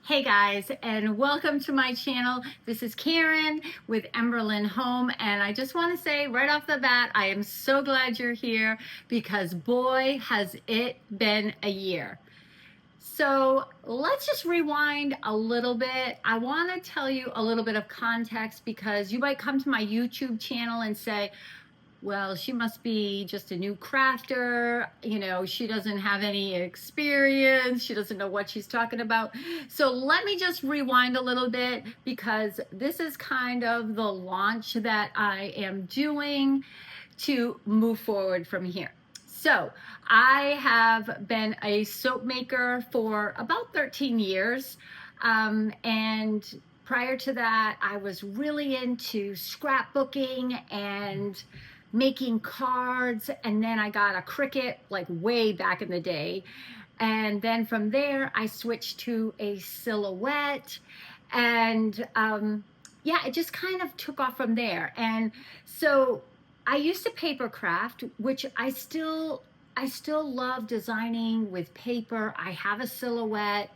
Hey guys, and welcome to my channel. This is Karen with Emberlyn Home, and I just want to say right off the bat, I am so glad you're here because boy, has it been a year. So let's just rewind a little bit. I want to tell you a little bit of context because you might come to my YouTube channel and say, well, she must be just a new crafter. She doesn't have any experience. She doesn't know what she's talking about. So let me just rewind a little bit because this is kind of the launch that I am doing to move forward from here. So I have been a soap maker for about 13 years. And prior to that, I was really into scrapbooking and making cards, and then I got a Cricut like way back in the day, and then from there I switched to a silhouette, and yeah, it just kind of took off from there. And so I used to paper craft, which I still love designing with paper. I have a silhouette,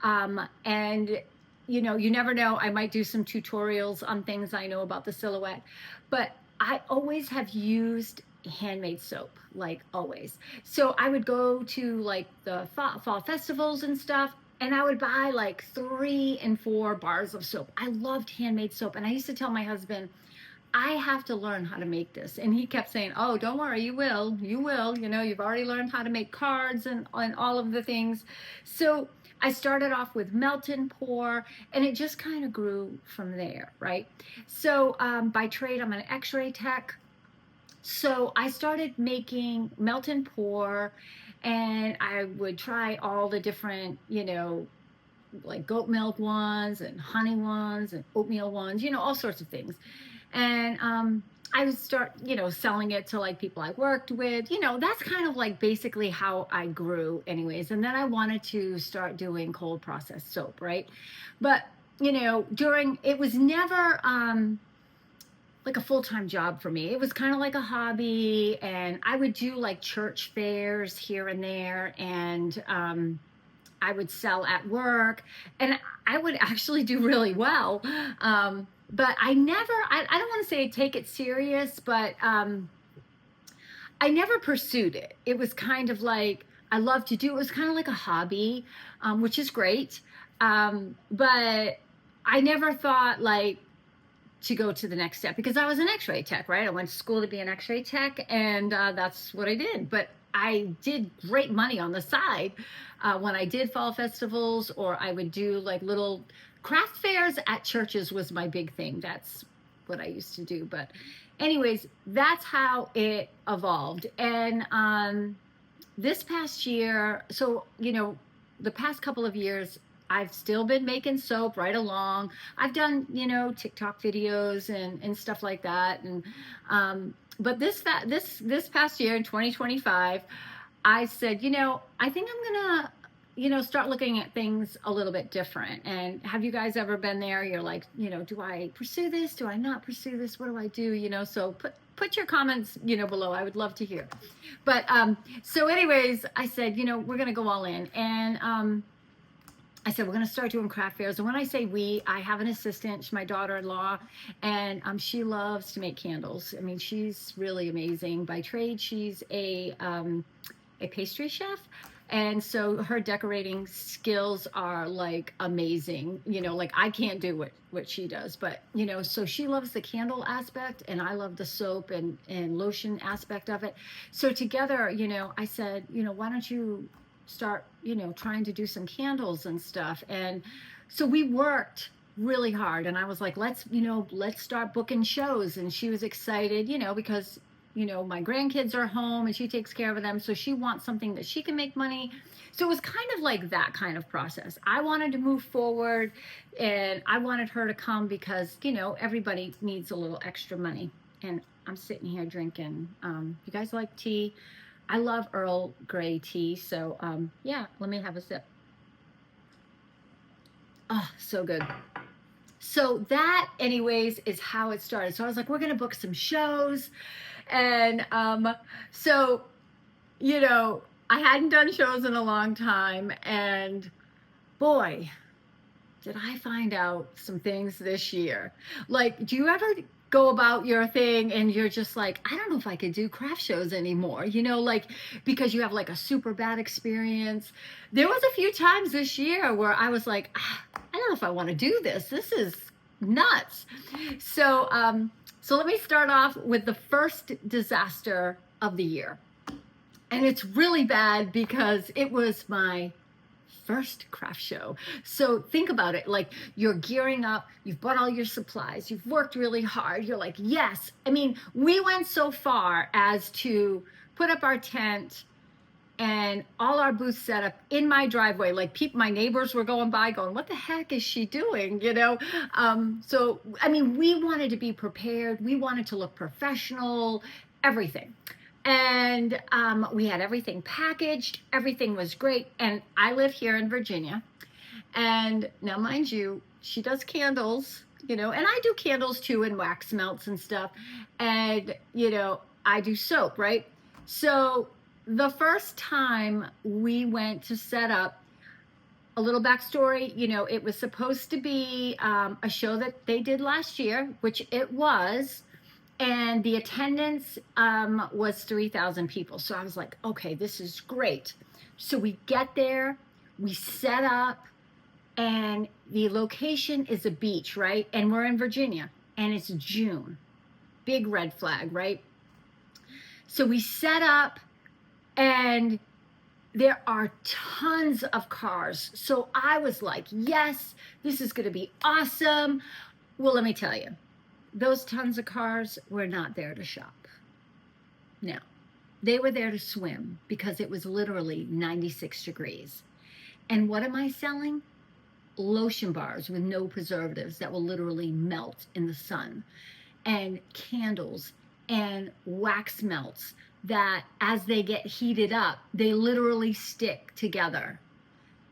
and you never know, I might do some tutorials on things I know about the silhouette, but I always have used handmade soap, like always. So I would go to like the fall festivals and stuff, and I would buy like 3 and 4 bars of soap. I loved handmade soap, and I used to tell my husband, I have to learn how to make this. And he kept saying, oh, don't worry, you will, you've already learned how to make cards and all of the things. So I started off with melt and pour, and it just kind of grew from there, right? So by trade, I'm an x-ray tech. So I started making melt and pour, and I would try all the different, like goat milk ones and honey ones and oatmeal ones, all sorts of things. And I would start, selling it to like people I worked with. That's kind of like basically how I grew anyways. And then I wanted to start doing cold processed soap, right? But, it was never like a full-time job for me. It was kind of like a hobby, and I would do like church fairs here and there, and I would sell at work, and I would actually do really well. But I don't want to say take it serious, but I never pursued it. It was kind of like, I love to do, it was kind of like a hobby, which is great. But I never thought like to go to the next step because I was an x-ray tech, right? I went to school to be an x-ray tech, and that's what I did. But I did great money on the side when I did fall festivals, or I would do like little craft fairs at churches was my big thing. That's what I used to do. But anyways, that's how it evolved. And this past year, so, the past couple of years, I've still been making soap right along. I've done, TikTok videos and stuff like that. And but this past year in 2025, I said, I think I'm gonna, start looking at things a little bit different. And have you guys ever been there? You're like, do I pursue this? Do I not pursue this? What do I do? So put your comments, below. I would love to hear. But so anyways, I said, we're gonna go all in. And I said, we're going to start doing craft fairs. And when I say we, I have an assistant, she's my daughter-in-law, and she loves to make candles. I mean, she's really amazing. By trade, she's a pastry chef. And so her decorating skills are like amazing. Like I can't do what she does, but, so she loves the candle aspect, and I love the soap and lotion aspect of it. So together, I said, why don't you start, trying to do some candles and stuff. And so we worked really hard, and I was like, let's start booking shows. And she was excited, because, my grandkids are home and she takes care of them. So she wants something that she can make money. So it was kind of like that kind of process. I wanted to move forward, and I wanted her to come because, everybody needs a little extra money. And I'm sitting here drinking, you guys like tea? I love Earl Grey tea, so yeah, let me have a sip. Oh, so good. So that, anyways, is how it started. So I was like, we're gonna book some shows, and so, I hadn't done shows in a long time, and boy, did I find out some things this year. Like, do you ever go about your thing and you're just like, I don't know if I could do craft shows anymore, like because you have like a super bad experience. There was a few times this year where I was like, I don't know if I want to do this. This is nuts. So let me start off with the first disaster of the year. And it's really bad because it was my first craft show. So think about it, like you're gearing up, you've bought all your supplies, you've worked really hard, you're like, yes. I mean, we went so far as to put up our tent and all our booths set up in my driveway. Like my neighbors were going by going, what the heck is she doing? So, I mean, we wanted to be prepared. We wanted to look professional, everything. And we had everything packaged. Everything was great. And I live here in Virginia. And now, mind you, she does candles, and I do candles too, and wax melts and stuff. And, I do soap, right? So the first time we went to set up, a little backstory, it was supposed to be a show that they did last year, which it was. And the attendance was 3,000 people. So I was like, okay, this is great. So we get there, we set up, and the location is a beach, right? And we're in Virginia, and it's June. Big red flag, right? So we set up, and there are tons of cars. So I was like, yes, this is going to be awesome. Well, let me tell you. Those tons of cars were not there to shop. No, they were there to swim because it was literally 96 degrees. And what am I selling? Lotion bars with no preservatives that will literally melt in the sun, and candles and wax melts that as they get heated up, they literally stick together.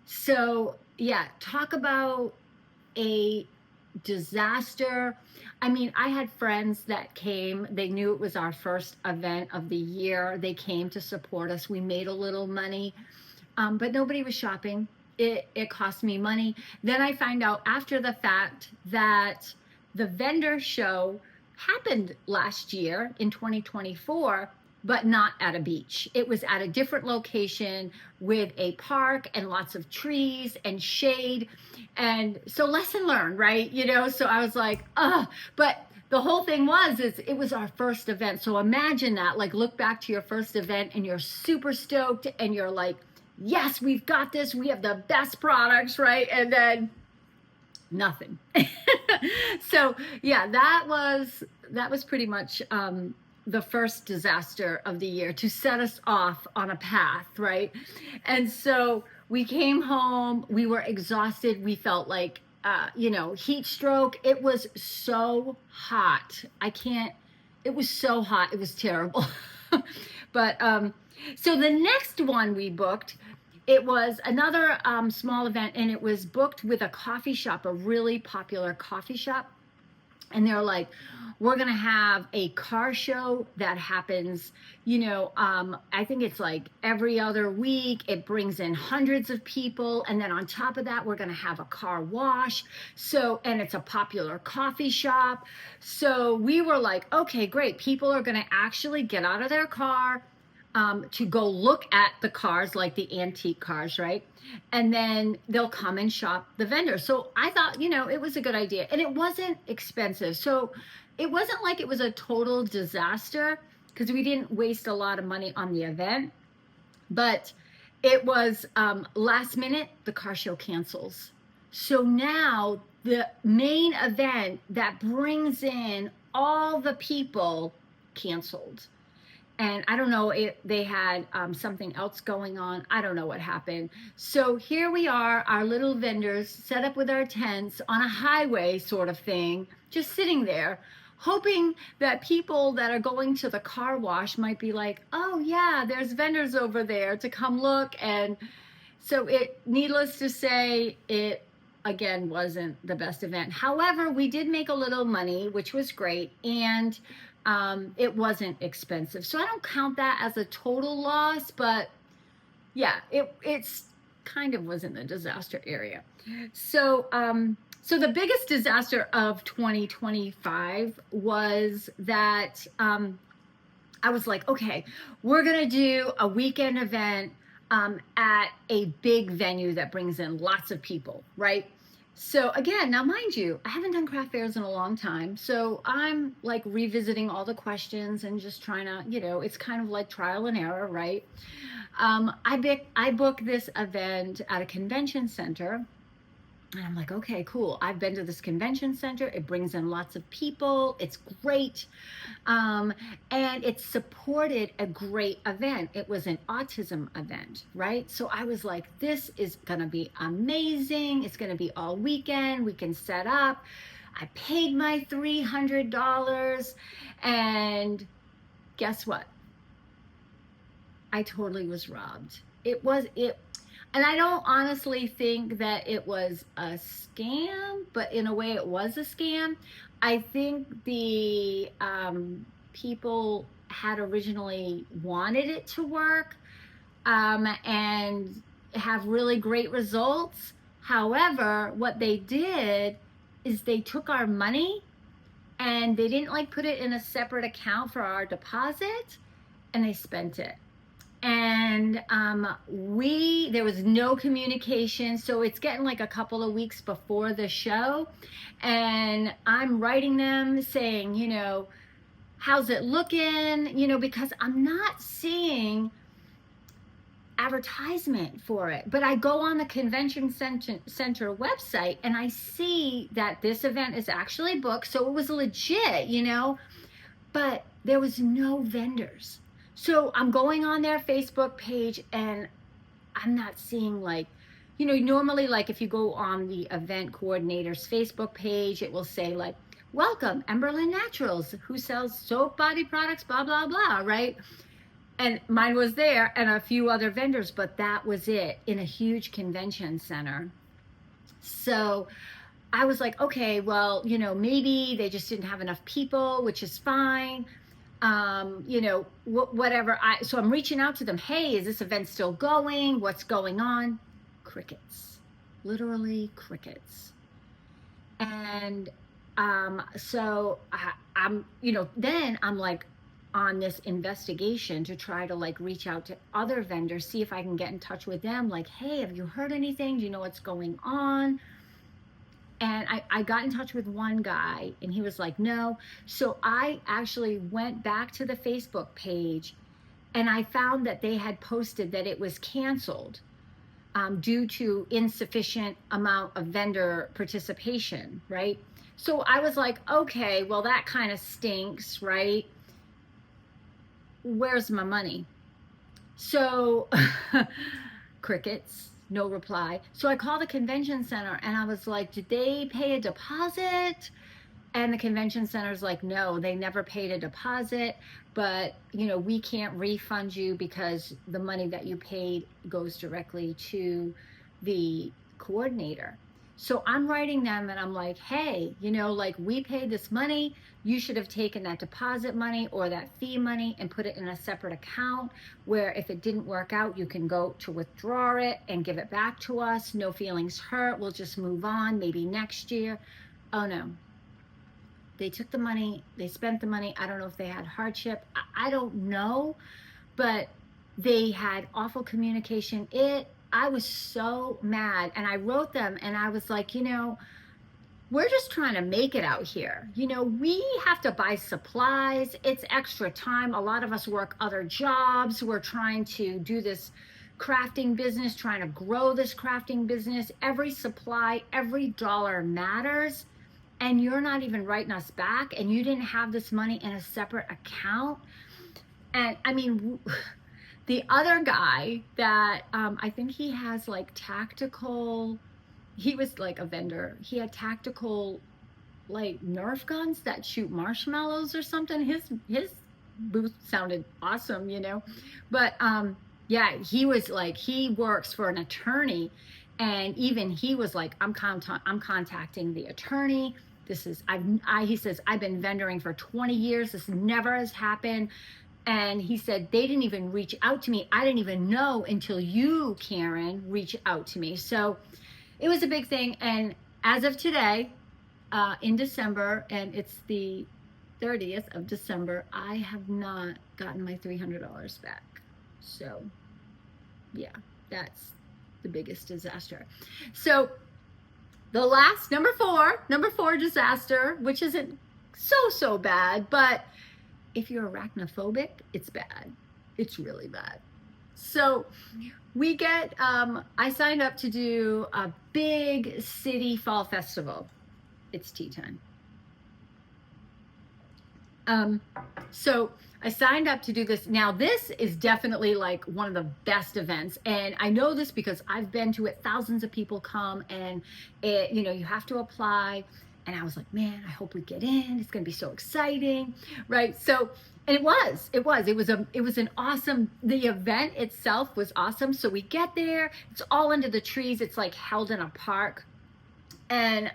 So yeah, talk about a disaster. I mean, I had friends that came. They knew it was our first event of the year. They came to support us. We made a little money, but nobody was shopping. It cost me money. Then I find out after the fact that the vendor show happened last year in 2024, but not at a beach. It was at a different location with a park and lots of trees and shade. And so lesson learned, right? So I was like, but the whole thing it was our first event. So imagine that, like look back to your first event and you're super stoked and you're like, yes, we've got this. We have the best products, right? And then nothing. So yeah, that was pretty much, the first disaster of the year to set us off on a path, right? And so we came home, we were exhausted. We felt like, heat stroke. It was so hot. It was so hot. It was terrible. But, so the next one we booked, it was another small event, and it was booked with a coffee shop, a really popular coffee shop. And they're like, we're going to have a car show that happens, I think it's like every other week. It brings in hundreds of people. And then on top of that, we're going to have a car wash. And it's a popular coffee shop. So we were like, okay, great. People are going to actually get out of their car to go look at the cars, like the antique cars, right? And then they'll come and shop the vendors. So I thought, it was a good idea. And it wasn't expensive. So it wasn't like it was a total disaster because we didn't waste a lot of money on the event. But it was last minute, the car show cancels. So now the main event that brings in all the people canceled. And I don't know if they had something else going on. I don't know what happened. So here we are, our little vendors set up with our tents on a highway sort of thing, just sitting there, hoping that people that are going to the car wash might be like, oh yeah, there's vendors over there to come look. And so needless to say, it again wasn't the best event. However, we did make a little money, which was great. And it wasn't expensive. So I don't count that as a total loss, but yeah, it's kind of was in the disaster area. So, so the biggest disaster of 2025 was that I was like, okay, we're gonna do a weekend event at a big venue that brings in lots of people, right? So again, now mind you, I haven't done craft fairs in a long time, so I'm like revisiting all the questions and just trying to, it's kind of like trial and error, right? I booked this event at a convention center. And I'm like, okay, cool. I've been to this convention center. It brings in lots of people. It's great. And it supported a great event. It was an autism event, right? So I was like, this is going to be amazing. It's going to be all weekend. We can set up. I paid my $300. And guess what? I totally was robbed. And I don't honestly think that it was a scam, but in a way it was a scam. I think the people had originally wanted it to work and have really great results. However, what they did is they took our money and they didn't like put it in a separate account for our deposit, and they spent it. And there was no communication, so it's getting like a couple of weeks before the show, and I'm writing them saying, how's it looking, because I'm not seeing advertisement for it. But I go on the convention center website and I see that this event is actually booked, so it was legit, but there was no vendors. So I'm going on their Facebook page and I'm not seeing normally like if you go on the event coordinator's Facebook page, it will say like, welcome, Emberlyn Naturals, who sells soap, body products, blah, blah, blah, right? And mine was there and a few other vendors, but that was it in a huge convention center. So I was like, okay, well, maybe they just didn't have enough people, which is fine. Whatever. So I'm reaching out to them. Hey, is this event still going? What's going on? Crickets, literally crickets. And so I'm, then I'm like on this investigation to try to like reach out to other vendors, see if I can get in touch with them. Like, hey, have you heard anything? Do you know what's going on? And I got in touch with one guy and he was like, no. So I actually went back to the Facebook page and I found that they had posted that it was canceled due to insufficient amount of vendor participation, right? So I was like, okay, well, that kind of stinks, right? Where's my money? So crickets. No reply. So I called the convention center and I was like, did they pay a deposit? And the convention center's like, no, they never paid a deposit, but we can't refund you because the money that you paid goes directly to the coordinator. So I'm writing them and I'm like, hey, we paid this money. You should have taken that deposit money or that fee money and put it in a separate account where if it didn't work out, you can go to withdraw it and give it back to us. No feelings hurt. We'll just move on. Maybe next year. Oh no. They took the money. They spent the money. I don't know if they had hardship. I don't know, but they had awful communication. I was so mad and I wrote them and I was like, we're just trying to make it out here. We have to buy supplies. It's extra time. A lot of us work other jobs. We're trying to do this crafting business, trying to grow this crafting business. Every supply, every dollar matters. And you're not even writing us back and you didn't have this money in a separate account. And I mean, the other guy that I think he has like he was like a vendor. He had tactical like Nerf guns that shoot marshmallows or something. His booth sounded awesome, But yeah, he was like, he works for an attorney, and even he was like, I'm contacting the attorney. He says, I've been vendoring for 20 years. This never has happened. And he said, they didn't even reach out to me. I didn't even know until you, Karen, reach out to me. So it was a big thing. And as of today, in December, and it's the 30th of December, I have not gotten my $300 back. So yeah, that's the biggest disaster. So the last, number four disaster, which isn't so bad, but if you're arachnophobic, it's bad. It's really bad. So we get, I signed up to do a big city fall festival. It's tea time. So I signed up to do this. Now this is definitely like one of the best events. And I know this because I've been to it. Thousands of people come, and it, you know, you have to apply. And I was like, man, I hope we get in. It's going to be so exciting. Right. So, and it was an awesome, the event itself was awesome. So we get there, it's all under the trees. It's like held in a park. And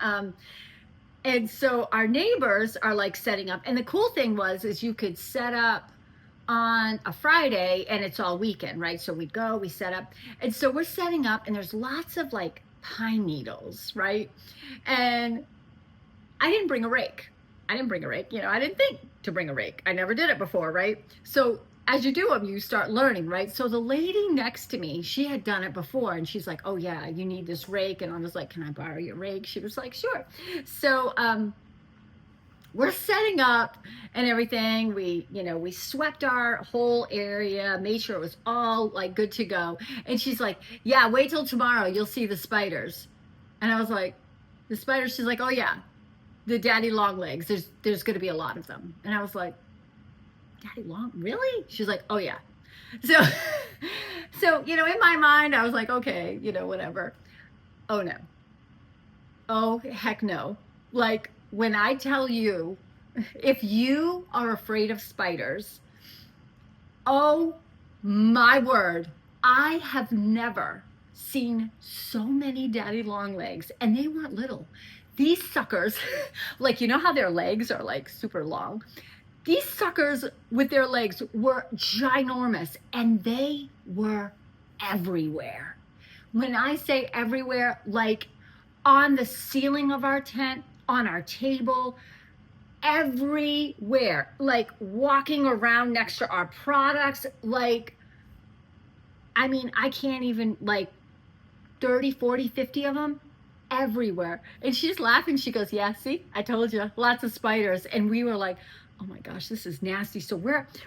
so our neighbors are like setting up. And the cool thing is you could set up on a Friday and it's all weekend, right? So we go, we set up. And so we're setting up, and there's lots of like pine needles, right? And I didn't bring a rake. You know, I didn't think to bring a rake. I never did it before, right? So as you do them, you start learning, right? So the lady next to me, she had done it before, and she's like, oh yeah, you need this rake. And I was like, can I borrow your rake? She was like, sure. So we're setting up and everything. We swept our whole area, made sure it was all like good to go. And she's like, yeah, wait till tomorrow, you'll see the spiders. And I was like, the spiders? She's like, oh yeah, the daddy long legs. There's going to be a lot of them. And I was like, daddy long, really? She's like, oh yeah. So you know, in my mind I was like, okay, you know, whatever. Oh no. Oh heck no. Like, when I tell you, if you are afraid of spiders, oh my word, I have never seen so many daddy long legs, and they weren't little. These suckers, like, you know how their legs are like super long? These suckers with their legs were ginormous, and they were everywhere. When I say everywhere, like on the ceiling of our tent, on our table, everywhere, like walking around next to our products. Like, I mean, I can't even, like 30, 40, 50 of them everywhere. And she's laughing. She goes, yeah, see, I told you, lots of spiders. And we were like, oh my gosh, this is nasty. So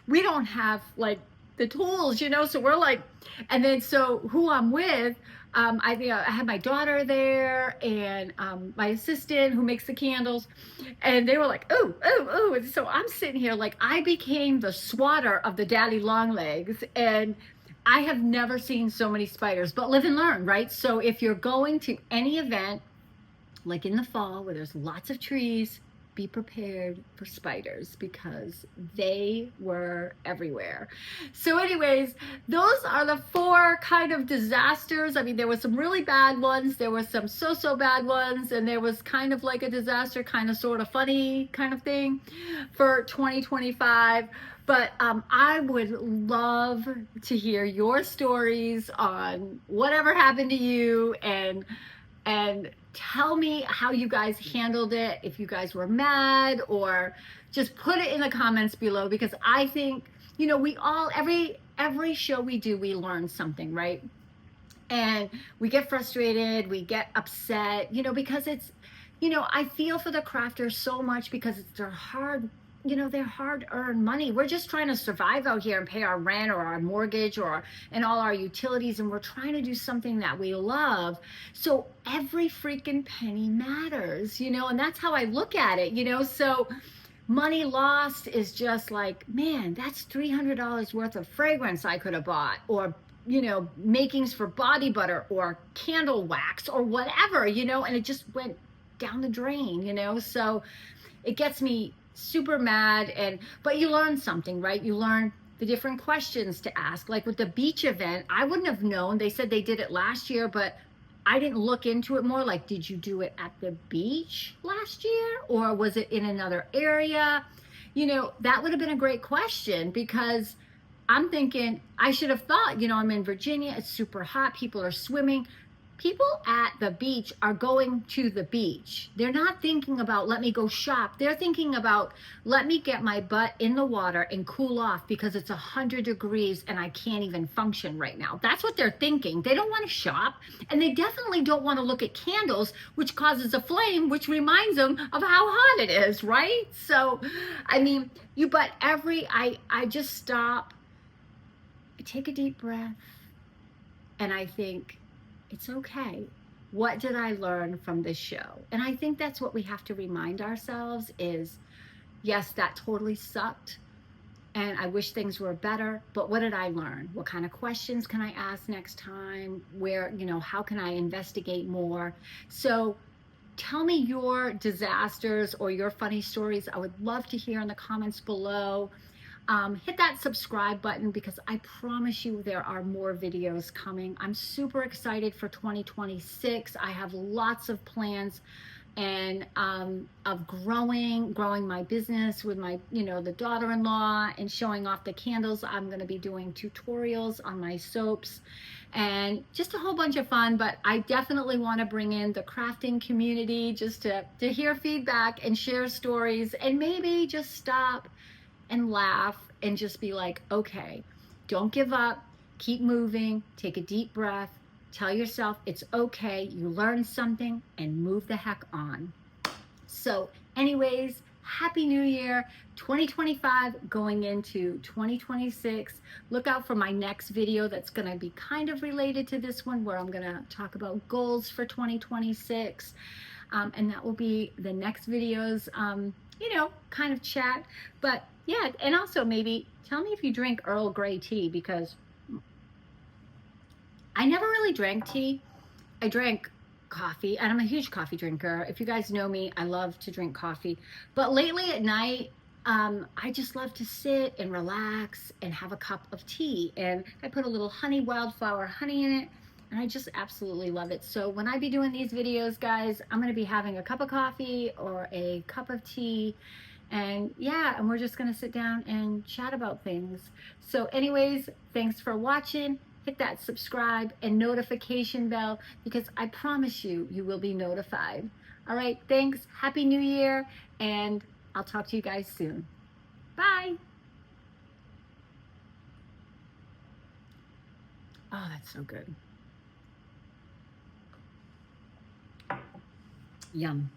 we don't have like the tools, you know, so we're like, and then so who I'm with, I had my daughter there, and my assistant who makes the candles, and they were like, oh, and so I'm sitting here like I became the swatter of the daddy long legs, and I have never seen so many spiders. But live and learn, right? So if you're going to any event like in the fall where there's lots of trees, be prepared for spiders, because they were everywhere. So anyways, those are the 4 kind of disasters. I mean, there were some really bad ones, there were some so bad ones, and there was kind of like a disaster, kind of sort of funny kind of thing for 2025. But I would love to hear your stories on whatever happened to you, and tell me how you guys handled it, if you guys were mad, or just put it in the comments below, because I think, you know, we all, every show we do, we learn something, right? And we get frustrated, we get upset, you know, because it's, you know, I feel for the crafters so much, because it's their hard, you know, their hard-earned money. We're just trying to survive out here and pay our rent or our mortgage and all our utilities, and we're trying to do something that we love. So every freaking penny matters, you know, and that's how I look at it, you know. So money lost is just like, man, that's $300 worth of fragrance I could have bought, or, you know, makings for body butter or candle wax or whatever, you know, and it just went down the drain, you know. So it gets me super mad, but you learn something, right? You learn the different questions to ask. Like with the beach event, I wouldn't have known. They said they did it last year, but I didn't look into it more. Like, did you do it at the beach last year, or was it in another area? that would have been a great question, because I'm thinking I should have thought, I'm in Virginia, it's super hot, people are swimming. People at the beach are going to the beach. They're not thinking about, let me go shop. They're thinking about, let me get my butt in the water and cool off because it's 100 degrees and I can't even function right now. That's what they're thinking. They don't want to shop, and they definitely don't want to look at candles, which causes a flame, which reminds them of how hot it is, right? So, I mean, I just stop, I take a deep breath, and I think, it's okay. What did I learn from this show? And I think that's what we have to remind ourselves is, yes, that totally sucked, and I wish things were better, but what did I learn? What kind of questions can I ask next time? How can I investigate more? So tell me your disasters or your funny stories. I would love to hear in the comments below. Hit that subscribe button, because I promise you there are more videos coming. I'm super excited for 2026. I have lots of plans and of growing my business with my, the daughter-in-law, and showing off the candles. I'm going to be doing tutorials on my soaps and just a whole bunch of fun. But I definitely want to bring in the crafting community just to hear feedback and share stories, and maybe just stop and laugh and just be like, okay, don't give up, keep moving, take a deep breath, tell yourself it's okay, you learned something, and move the heck on. So anyways, Happy New Year, 2025 going into 2026. Look out for my next video that's going to be kind of related to this one, where I'm going to talk about goals for 2026. And that will be the next videos, kind of chat. But yeah, and also maybe tell me if you drink Earl Grey tea, because I never really drank tea. I drank coffee, and I'm a huge coffee drinker. If you guys know me, I love to drink coffee. But lately at night, I just love to sit and relax and have a cup of tea. And I put a little wildflower honey in it, and I just absolutely love it. So when I be doing these videos, guys, I'm going to be having a cup of coffee or a cup of tea. And yeah, and we're just going to sit down and chat about things. So anyways, thanks for watching. Hit that subscribe and notification bell, because I promise you, you will be notified. All right, thanks. Happy New Year, and I'll talk to you guys soon. Bye. Oh, that's so good. Yum.